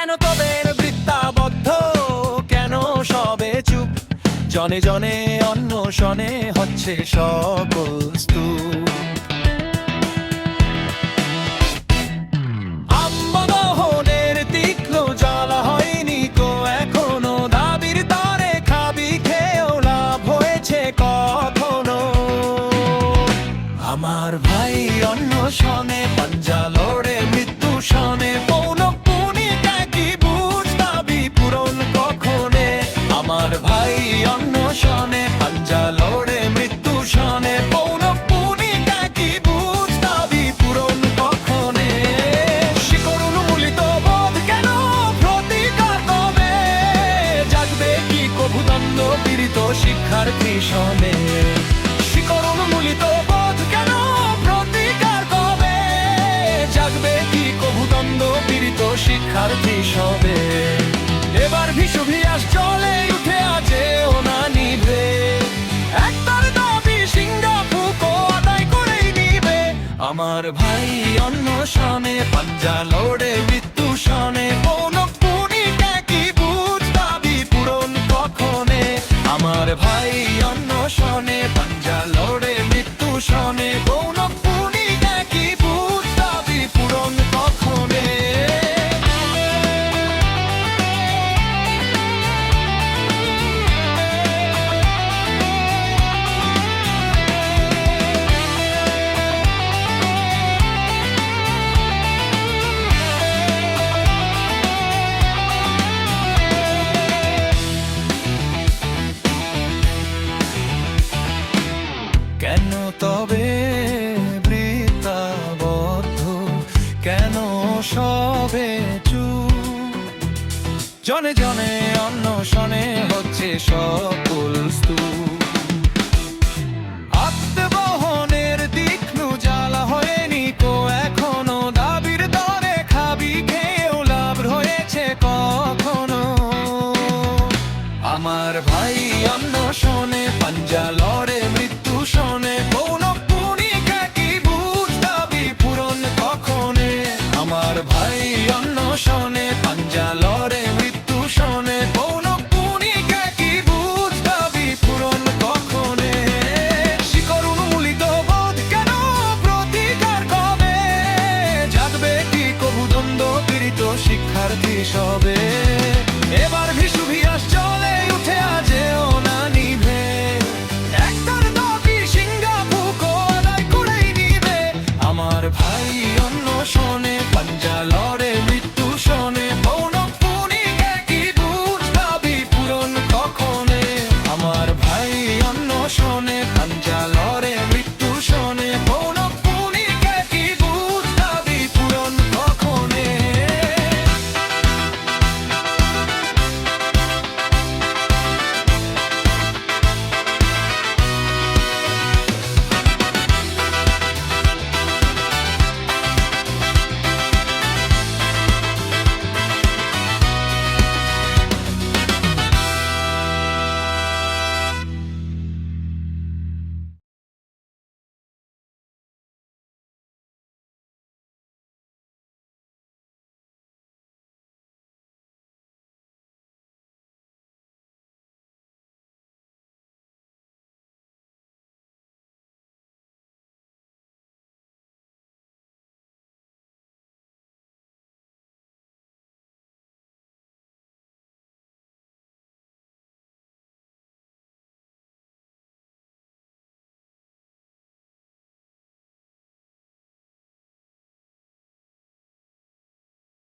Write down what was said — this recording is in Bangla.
কেন তোদের বৃত্তাবদ্ধ, কেন সবে চুপ? জনে জনে অন্বেষণে হচ্ছে সকল স্তূপ। আম্বদহনের তীক্ষ্ণ জ্বালা হয়নি কো এখনো, দাবির তরে খাবি খেয়েও লাভ হয়েছে কখনো। আমার ভাই অন্বেষণে পাঞ্জা লড়ে মৃত্যু শনে, পৌনক পুনিকা কি বুঝ দাবি পূরণ কখনে। আমার ভাই অন্বেষণে পাঞ্জা লড়ে মৃত্যু শনে, পৌনক পুনিকা কি বুঝ দাবি পূরণ কখনে। শিকড় উন্মূলিত বোধ কেন প্রতিকার কবে, জাগবে কি কভু দ্বন্দ্ব পীড়িত শিক্ষার্থী শনে। শিকড় উন্মূলিত বোধ কেন প্রতিকার কবে, জাগবে কি কভু দ্বন্দ্ব পীড়িত শিক্ষার্থী সবে। এবার ভিসুভিয়াস চলে উঠে আজেও না নিভে, একটার দাবি সিঙ্গাপুকো আদায় করেই নিবে। আমার ভাই অন্বেষণে পাঞ্জা লড়ে মৃত্যু শনে, পৌনক পুনিকা কি বুঝ দাবি পূরণ কখনে। আমার ভাই অন্বেষণে পাঞ্জা লড়ে মৃত্যু শনে, পৌনক পুনিকা কি বুঝ দাবি পূরণ কখনে। কেন তবে বৃত্তাবদ্ধ, কেন সবে চুপ? জনে জনে অন্বেষণে হচ্ছে সকল স্তূপ। আত্মবহনের তীক্ষ্ণ জ্বালা হয়নি কো এখনো, দাবির দরে খাবি খেয়েও লাভ হয়েছে কখনো। আমার ভাই অন্বেষণে পাঞ্জা লড়ে মৃত্যু শনে, পৌনক পুনিকা কি বুঝ দাবি পূরণ কখনে। আমার ভাই অন্বেষণে পাঞ্জা লড়ে মৃত্যু শনে, পৌনক পুনিকা কি বুঝ দাবি পূরণ কখনে। শিকড় উন্মূলিত বোধ কেন প্রতিকার কবে, জাগবে কি কভু দ্বন্দ্ব পীড়িত শিক্ষার্থী সবে। এবার ভিসুভিয়াস চলে উঠে আজেও না নিভে, একটার দাবি সিঙ্গাপুকো আদায় করেই নিবে। আমার ভাই অন্বেষণে পাঞ্জা লড়ে মৃত্যু শনে, পৌনক পুনিকা কি বুঝ দাবি পূরণ কখনে। আমার ভাই অন্বেষণে